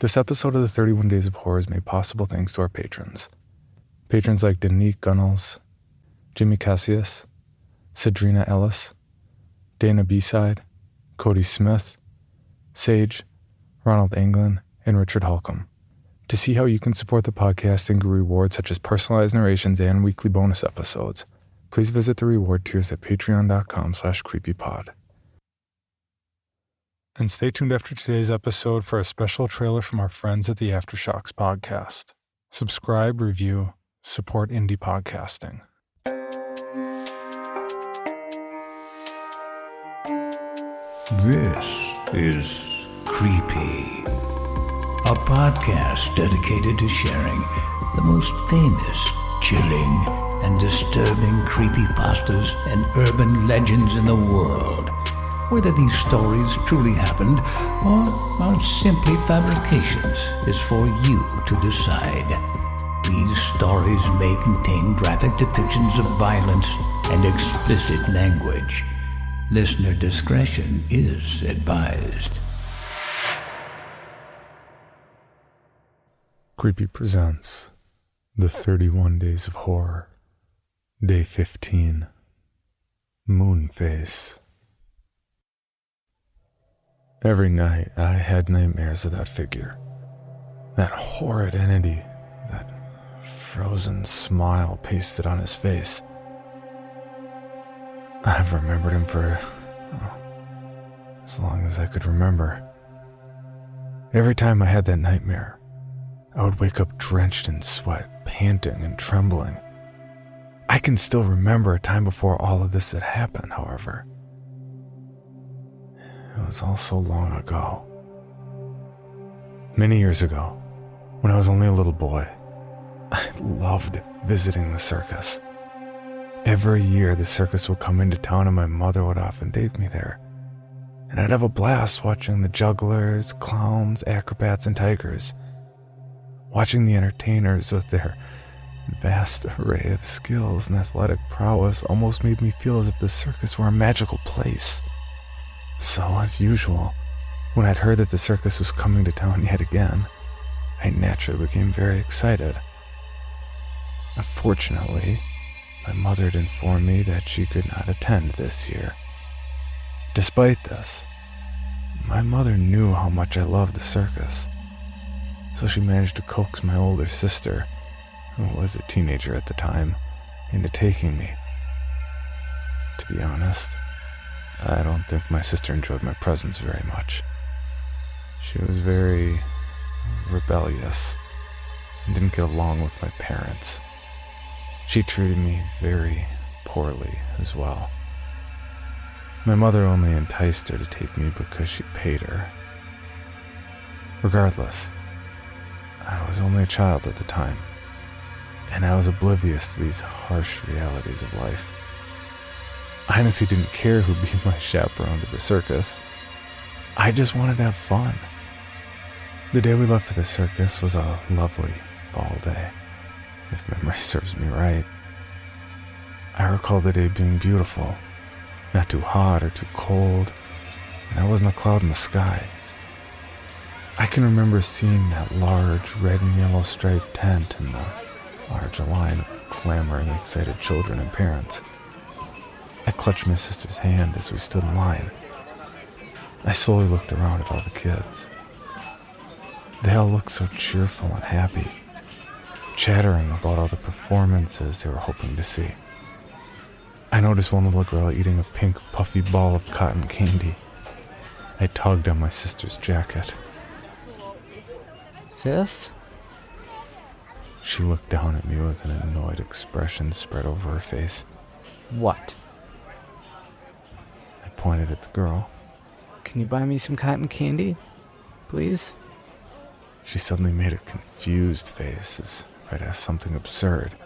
This episode of the 31 Days of Horror is made possible thanks to our patrons. Patrons like Danique Gunnels, Jimmy Cassius, Cedrina Ellis, Dana B-Side, Cody Smith, Sage, Ronald Anglin, and Richard Holcomb. To see how you can support the podcast and get rewards such as personalized narrations and weekly bonus episodes, please visit the reward tiers at patreon.com/creepypod. And stay tuned after today's episode for a special trailer from our friends at the Aftershocks podcast. Subscribe, review, support indie podcasting. This is Creepy, a podcast dedicated to sharing the most famous, chilling, and disturbing creepypastas and urban legends in the world. Whether these stories truly happened or are simply fabrications is for you to decide. These stories may contain graphic depictions of violence and explicit language. Listener discretion is advised. Creepy presents The 31 Days of Horror, Day 15, Moonface. Every night I had nightmares of that figure, that horrid entity, that frozen smile pasted on his face. I've remembered him for as long as I could remember. Every time I had that nightmare, I would wake up drenched in sweat, panting and trembling. I can still remember a time before all of this had happened, however. It was all so long ago. Many years ago, when I was only a little boy, I loved visiting the circus. Every year the circus would come into town and my mother would often take me there. And I'd have a blast watching the jugglers, clowns, acrobats, and tigers. Watching the entertainers with their vast array of skills and athletic prowess almost made me feel as if the circus were a magical place. So, as usual, when I'd heard that the circus was coming to town yet again, I naturally became very excited. Unfortunately, my mother had informed me that she could not attend this year. Despite this, my mother knew how much I loved the circus, so she managed to coax my older sister, who was a teenager at the time, into taking me. To be honest, I don't think my sister enjoyed my presence very much. She was very rebellious and didn't get along with my parents. She treated me very poorly as well. My mother only enticed her to take me because she paid her. Regardless, I was only a child at the time, and I was oblivious to these harsh realities of life. I honestly didn't care who'd be my chaperone to the circus. I just wanted to have fun. The day we left for the circus was a lovely fall day, if memory serves me right. I recall the day being beautiful, not too hot or too cold, and there wasn't a cloud in the sky. I can remember seeing that large red and yellow striped tent and the large line of clamoring, excited children and parents. I clutched my sister's hand as we stood in line. I slowly looked around at all the kids. They all looked so cheerful and happy, chattering about all the performances they were hoping to see. I noticed one little girl eating a pink, puffy ball of cotton candy. I tugged on my sister's jacket. Sis? She looked down at me with an annoyed expression spread over her face. What? I pointed at the girl. Can you buy me some cotton candy? Please? She suddenly made a confused face as if I'd asked something absurd.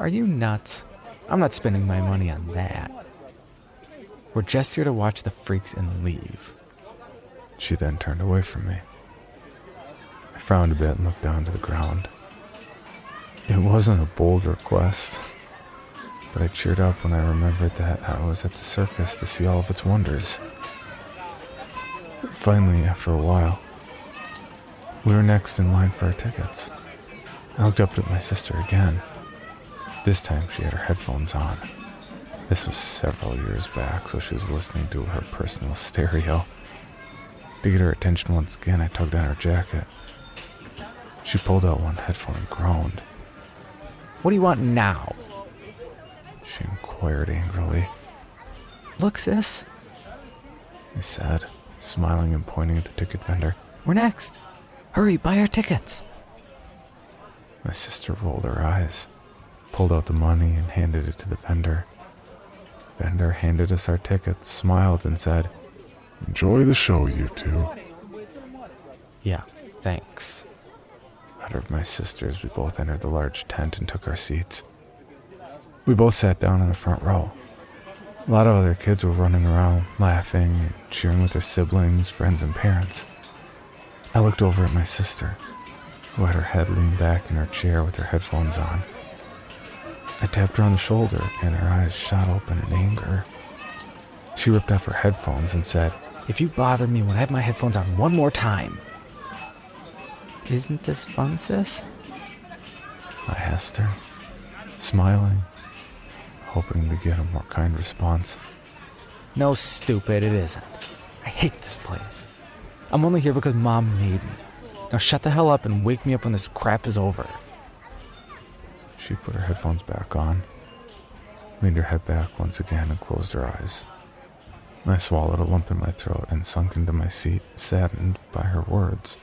Are you nuts? I'm not spending my money on that. We're just here to watch the freaks and leave. She then turned away from me. I frowned a bit and looked down to the ground. It wasn't a bold request, but I cheered up when I remembered that I was at the circus to see all of its wonders. Finally, after a while, We were next in line for our tickets. I looked up at my sister again. This time she had her headphones on. This was several years back, so she was listening to her personal stereo. To get her attention once again, I tugged on her jacket. She pulled out one headphone and groaned. What do you want now? She inquired angrily. Look, sis. I said, smiling and pointing at the ticket vendor. We're next. Hurry, buy our tickets. My sister rolled her eyes, pulled out the money and handed it to the vendor. The vendor handed us our tickets, smiled and said, "Enjoy the show, you two." Yeah, thanks. Uttered my sister as we both entered the large tent and took our seats. We both sat down in the front row. A lot of other kids were running around, laughing and cheering with their siblings, friends, and parents. I looked over at my sister, who had her head leaned back in her chair with her headphones on. I tapped her on the shoulder, and her eyes shot open in anger. She ripped off her headphones and said, If you bother me when I have my headphones on one more time. Isn't this fun, sis? I asked her, smiling, hoping to get a more kind response. No, stupid, it isn't. I hate this place. I'm only here because Mom made me. Now shut the hell up and wake me up when this crap is over. She put her headphones back on, leaned her head back once again and closed her eyes. I swallowed a lump in my throat and sunk into my seat, saddened by her words.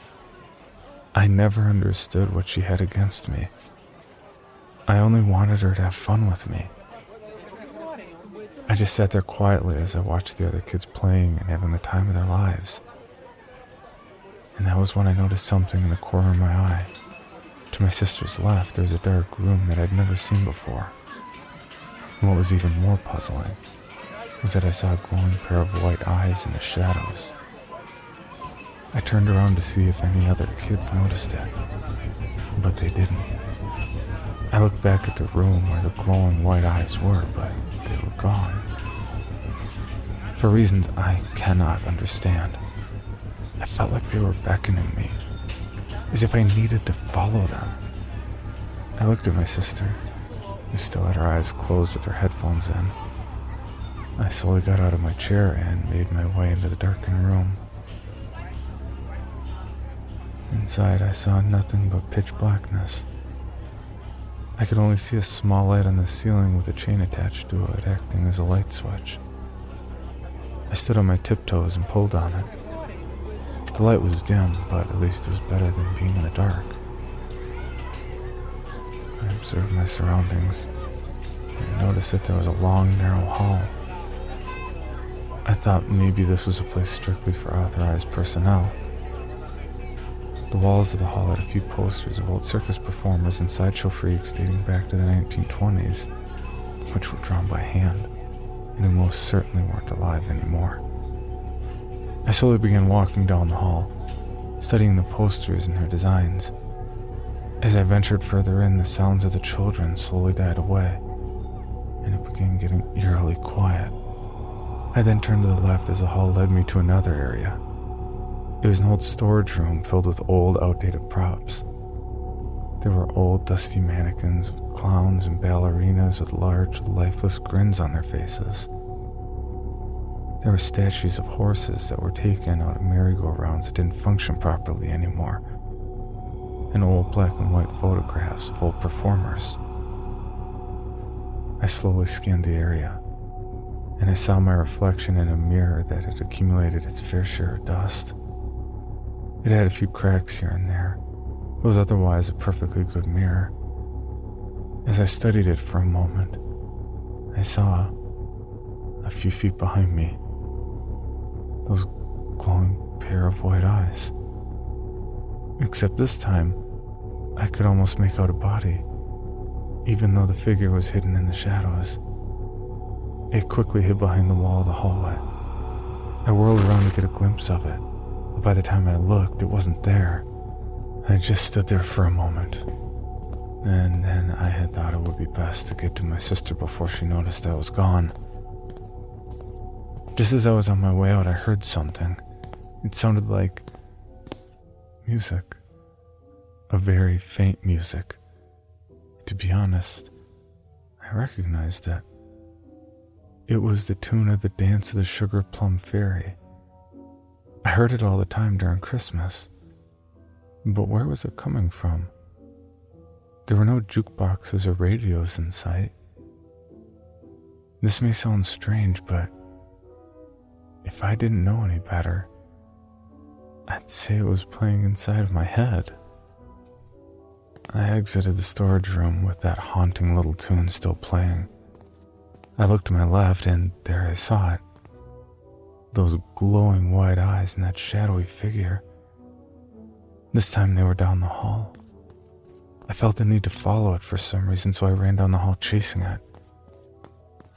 I never understood what she had against me. I only wanted her to have fun with me. I just sat there quietly as I watched the other kids playing and having the time of their lives. And that was when I noticed something in the corner of my eye. To my sister's left, there was a dark room that I'd never seen before. And what was even more puzzling was that I saw a glowing pair of white eyes in the shadows. I turned around to see if any other kids noticed it, but they didn't. I looked back at the room where the glowing white eyes were, but they were gone. For reasons I cannot understand, I felt like they were beckoning me, as if I needed to follow them. I looked at my sister, who still had her eyes closed with her headphones in. I slowly got out of my chair and made my way into the darkened room. Inside, I saw nothing but pitch blackness. I could only see a small light on the ceiling with a chain attached to it, acting as a light switch. I stood on my tiptoes and pulled on it. The light was dim, but at least it was better than being in the dark. I observed my surroundings and noticed that there was a long, narrow hall. I thought maybe this was a place strictly for authorized personnel. The walls of the hall had a few posters of old circus performers and sideshow freaks dating back to the 1920s, which were drawn by hand, and who most certainly weren't alive anymore. I slowly began walking down the hall, studying the posters and their designs. As I ventured further in, the sounds of the children slowly died away, and it began getting eerily quiet. I then turned to the left as the hall led me to another area. It was an old storage room filled with old, outdated props. There were old, dusty mannequins, clowns, and ballerinas with large, lifeless grins on their faces. There were statues of horses that were taken out of merry-go-rounds that didn't function properly anymore, and old black and white photographs of old performers. I slowly scanned the area, and I saw my reflection in a mirror that had accumulated its fair share of dust. It had a few cracks here and there. It was otherwise a perfectly good mirror. As I studied it for a moment, I saw, a few feet behind me, those glowing pair of white eyes. Except this time, I could almost make out a body, even though the figure was hidden in the shadows. It quickly hid behind the wall of the hallway. I whirled around to get a glimpse of it, but by the time I looked, it wasn't there. I just stood there for a moment, and then I had thought it would be best to get to my sister before she noticed I was gone. Just as I was on my way out, I heard something. It sounded like music. a very faint music. To be honest, I recognized it. It was the tune of the Dance of the Sugar Plum Fairy. I heard it all the time during Christmas, but where was it coming from? There were no jukeboxes or radios in sight. This may sound strange, but if I didn't know any better, I'd say it was playing inside of my head. I exited the storage room with that haunting little tune still playing. I looked to my left, and there I saw it. Those glowing white eyes and that shadowy figure. This time they were down the hall. I felt the need to follow it for some reason, so I ran down the hall chasing it.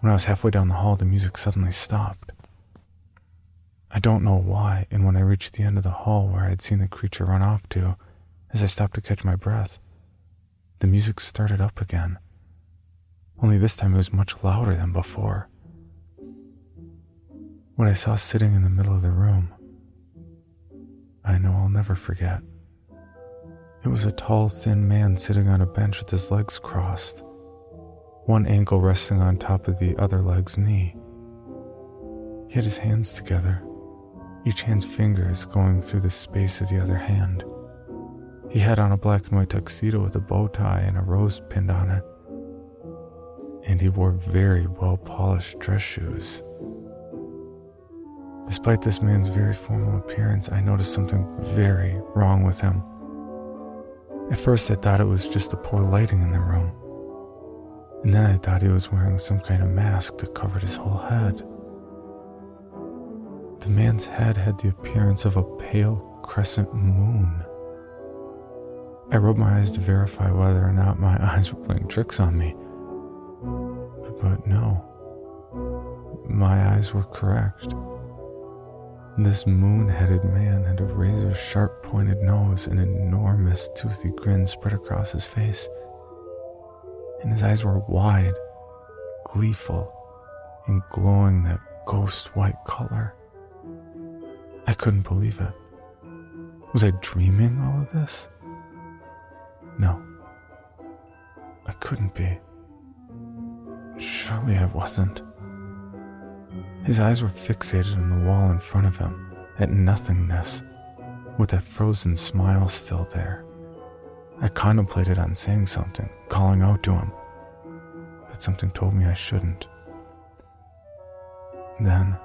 When I was halfway down the hall, the music suddenly stopped. I don't know why, and when I reached the end of the hall where I had seen the creature run off to, as I stopped to catch my breath, the music started up again. Only this time it was much louder than before. What I saw sitting in the middle of the room, I know I'll never forget. It was a tall, thin man sitting on a bench with his legs crossed, one ankle resting on top of the other leg's knee. He had his hands together, each hand's fingers going through the space of the other hand. He had on a black and white tuxedo with a bow tie and a rose pinned on it, and he wore very well-polished dress shoes. Despite this man's very formal appearance, I noticed something very wrong with him. At first I thought it was just the poor lighting in the room, and then I thought he was wearing some kind of mask that covered his whole head. The man's head had the appearance of a pale crescent moon. I rubbed my eyes to verify whether or not my eyes were playing tricks on me, but no, my eyes were correct. This moon-headed man had a razor-sharp pointed nose and an enormous toothy grin spread across his face, and his eyes were wide, gleeful, and glowing that ghost-white color. I couldn't believe it. Was I dreaming all of this? No, I couldn't be. Surely I wasn't. His eyes were fixated on the wall in front of him, at nothingness, with that frozen smile still there. I contemplated on saying something, calling out to him, but something told me I shouldn't. Then,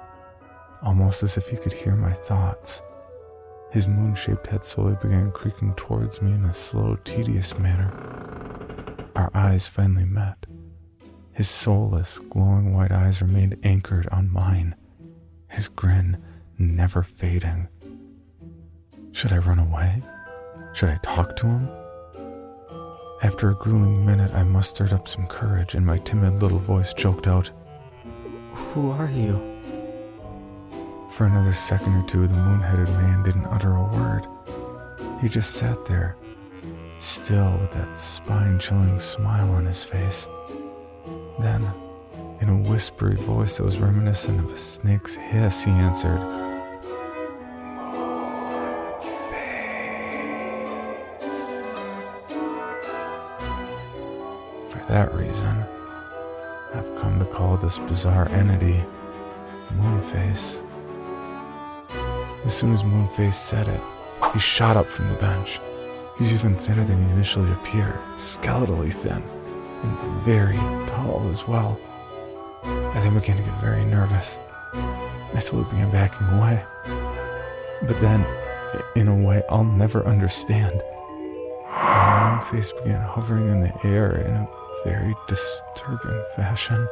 almost as if he could hear my thoughts, his moon-shaped head slowly began creaking towards me in a slow, tedious manner. Our eyes finally met. His soulless, glowing white eyes remained anchored on mine, his grin never fading. Should I run away? Should I talk to him? After a grueling minute, I mustered up some courage, and my timid little voice choked out, Who are you? For another second or two, the moon-headed man didn't utter a word. He just sat there, still with that spine-chilling smile on his face. Then, in a whispery voice that was reminiscent of a snake's hiss, he answered, For that reason, I've come to call this bizarre entity Moonface. As soon as Moonface said it, he shot up from the bench. He was even thinner than he initially appeared, skeletally thin, and very tall as well. I then began to get very nervous. I slowly began backing away. But then, in a way I'll never understand, Moonface began hovering in the air in a very disturbing fashion.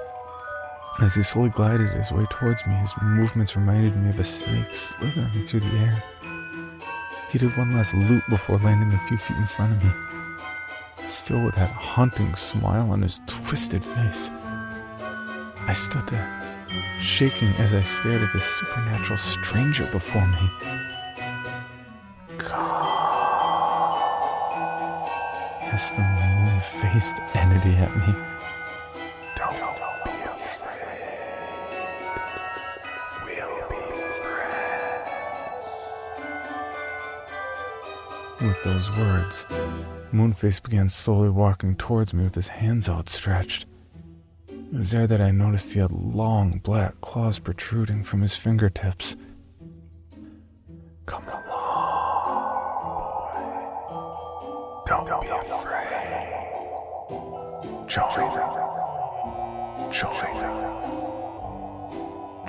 As he slowly glided his way towards me, his movements reminded me of a snake slithering through the air. He did one last loop before landing a few feet in front of me, still with that haunting smile on his twisted face. I stood there, shaking as I stared at this supernatural stranger before me. God, hissed the moon-faced entity at me. Don't be afraid. We'll be friends. With those words, Moonface began slowly walking towards me with his hands outstretched. It was there that I noticed he had long black claws protruding from his fingertips. "Come along, boy. Don't be afraid. Join us. Join us.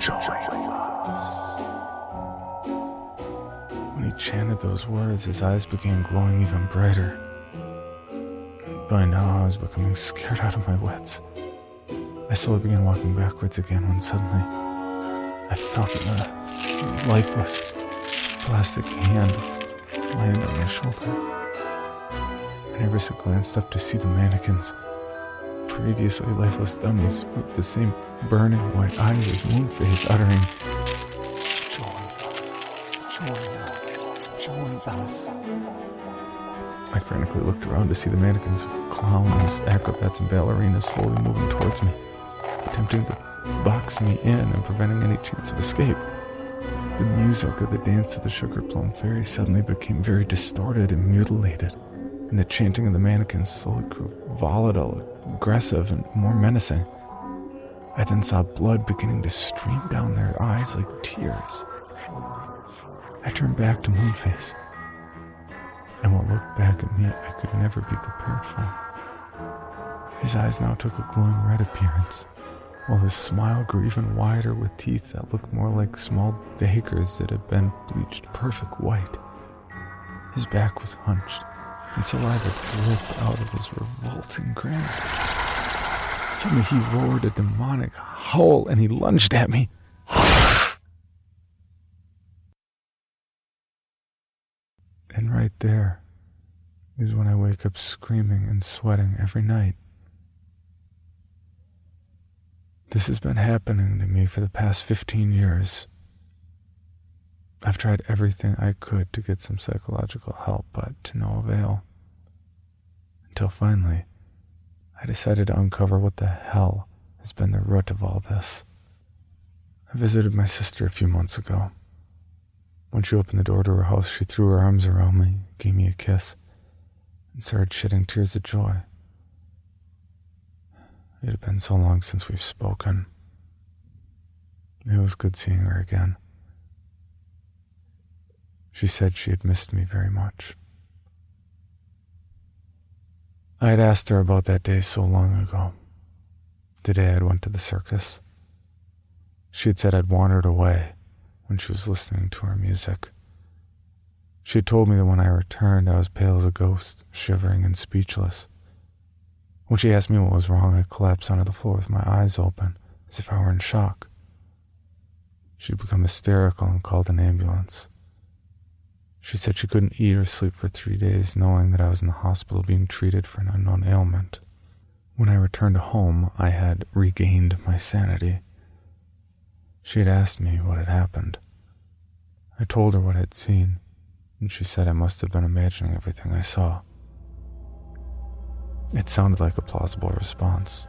Join us." When he chanted those words, his eyes began glowing even brighter. By now, I was becoming scared out of my wits. I slowly began walking backwards again when suddenly I felt a lifeless plastic hand land on my shoulder. I nervously glanced up to see the mannequins, previously lifeless dummies with the same burning white eyes as Moonface, uttering, "Join us." I frantically looked around to see the mannequins of clowns, acrobats, and ballerinas slowly moving towards me, attempting to box me in and preventing any chance of escape. The music of the dance of the Sugar Plum Fairy suddenly became very distorted and mutilated, and the chanting of the mannequins slowly grew volatile, aggressive, and more menacing. I then saw blood beginning to stream down their eyes like tears. I turned back to Moonface, and what looked back at me I could never be prepared for. His eyes now took a glowing red appearance, while his smile grew even wider with teeth that looked more like small daggers that had been bleached perfect white. His back was hunched, and saliva dripped out of his revolting grin. Suddenly he roared a demonic howl, and he lunged at me. And right there is when I wake up screaming and sweating every night. This has been happening to me for the past 15 years. I've tried everything I could to get some psychological help, but to no avail. Until finally, I decided to uncover what the hell has been the root of all this. I visited my sister a few months ago. When she opened the door to her house, she threw her arms around me, gave me a kiss, and started shedding tears of joy. It had been so long since we've spoken. It was good seeing her again. She said she had missed me very much. I had asked her about that day so long ago, the day I'd went to the circus. She had said I'd wandered away when she was listening to her music. She had told me that when I returned, I was pale as a ghost, shivering and speechless. When she asked me what was wrong, I collapsed onto the floor with my eyes open, as if I were in shock. She'd become hysterical and called an ambulance. She said she couldn't eat or sleep for 3 days, knowing that I was in the hospital being treated for an unknown ailment. When I returned home, I had regained my sanity. She had asked me what had happened. I told her what I had seen, and she said I must have been imagining everything I saw. It sounded like a plausible response,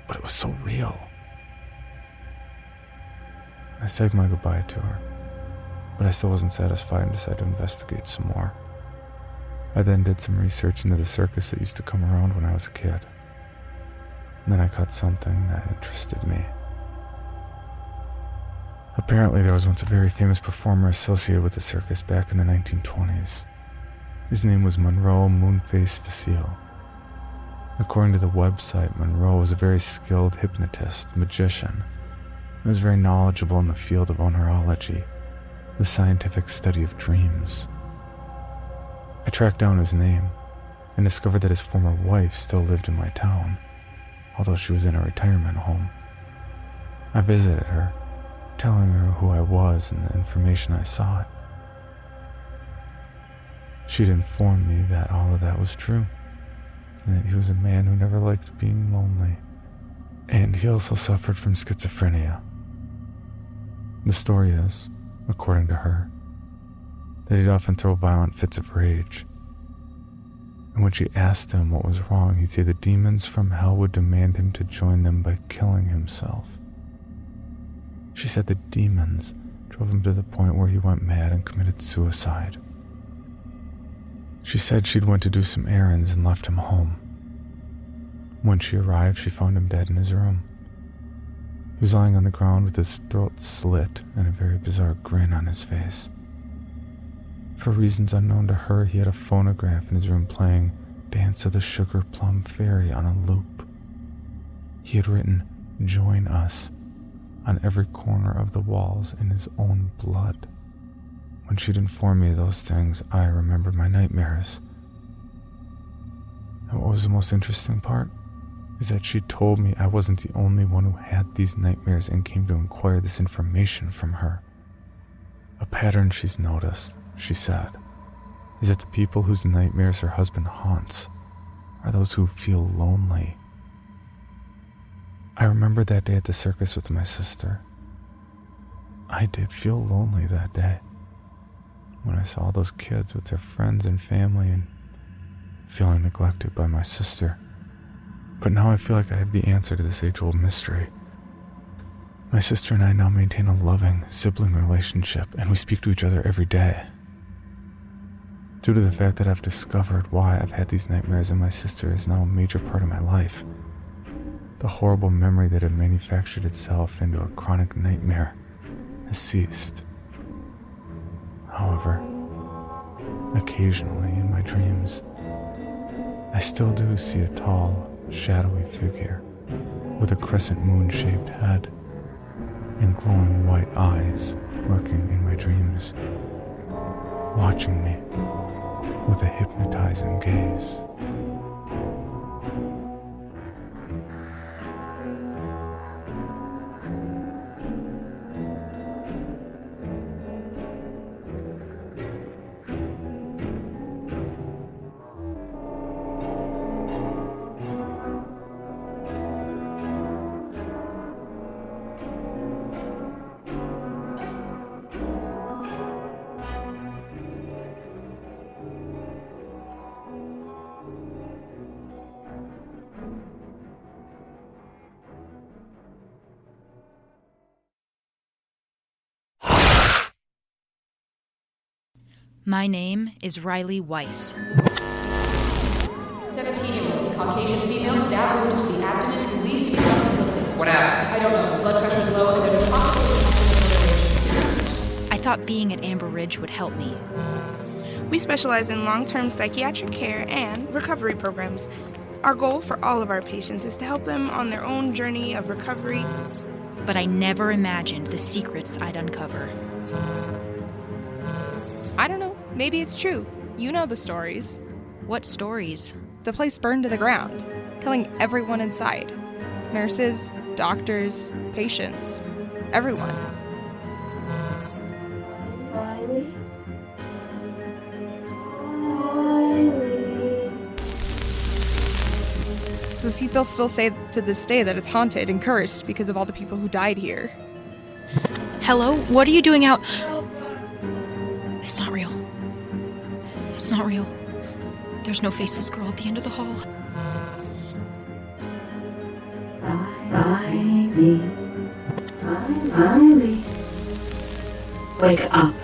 but it was so real. I said my goodbye to her, but I still wasn't satisfied and decided to investigate some more. I then did some research into the circus that used to come around when I was a kid. And then I caught something that interested me. Apparently, there was once a very famous performer associated with the circus back in the 1920s. His name was Monroe Moonface Facile. According to the website, Monroe was a very skilled hypnotist, magician, and was very knowledgeable in the field of oneirology, the scientific study of dreams. I tracked down his name and discovered that his former wife still lived in my town, although she was in a retirement home. I visited her, telling her who I was and the information I sought. She'd informed me that all of that was true, and that he was a man who never liked being lonely, and he also suffered from schizophrenia. The story is, according to her, that he'd often throw violent fits of rage, and when she asked him what was wrong, he'd say the demons from hell would demand him to join them by killing himself. She said the demons drove him to the point where he went mad and committed suicide. She said she'd went to do some errands and left him home. When she arrived, she found him dead in his room. He was lying on the ground with his throat slit and a very bizarre grin on his face. For reasons unknown to her, he had a phonograph in his room playing Dance of the Sugar Plum Fairy on a loop. He had written, "Join us," on every corner of the walls in his own blood. When she'd informed me of those things, I remembered my nightmares. And what was the most interesting part is that she told me I wasn't the only one who had these nightmares and came to inquire this information from her. A pattern she's noticed, she said, is that the people whose nightmares her husband haunts are those who feel lonely. I remember that day at the circus with my sister. I did feel lonely that day when I saw those kids with their friends and family and feeling neglected by my sister. But now I feel like I have the answer to this age-old mystery. My sister and I now maintain a loving sibling relationship, and we speak to each other every day. Due to the fact that I've discovered why I've had these nightmares and my sister is now a major part of my life, the horrible memory that had manufactured itself into a chronic nightmare has ceased. However, occasionally in my dreams, I still do see a tall, shadowy figure with a crescent moon-shaped head and glowing white eyes lurking in my dreams, watching me with a hypnotizing gaze. My name is Riley Weiss. 17-year-old Caucasian female stab wound to the abdomen believed to be self-inflicted. What happened? I don't know. Blood pressure's low and there's a possibility. I thought being at Amber Ridge would help me. We specialize in long-term psychiatric care and recovery programs. Our goal for all of our patients is to help them on their own journey of recovery. But I never imagined the secrets I'd uncover. I don't know. Maybe it's true. You know the stories. What stories? The place burned to the ground, killing everyone inside. Nurses, doctors, patients, everyone. Riley? The people still say to this day that it's haunted and cursed because of all the people who died here. Hello? What are you doing out? It's not real. It's not real. There's no faceless girl at the end of the hall. Riley. Riley. Wake up.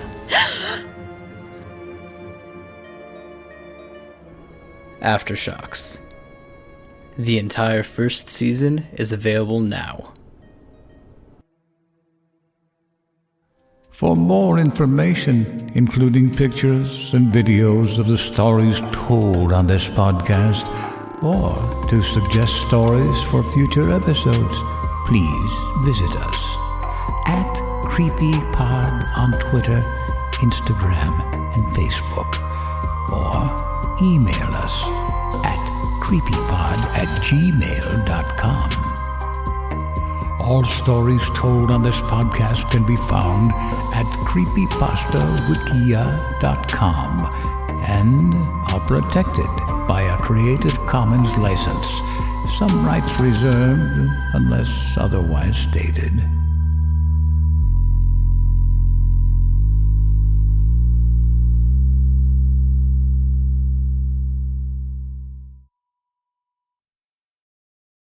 Aftershocks. The entire first season is available now. For more information, including pictures and videos of the stories told on this podcast, or to suggest stories for future episodes, please visit us at CreepyPod on Twitter, Instagram, and Facebook, or email us at creepypod@gmail.com. All stories told on this podcast can be found at creepypastawikia.com and are protected by a Creative Commons license. Some rights reserved unless otherwise stated.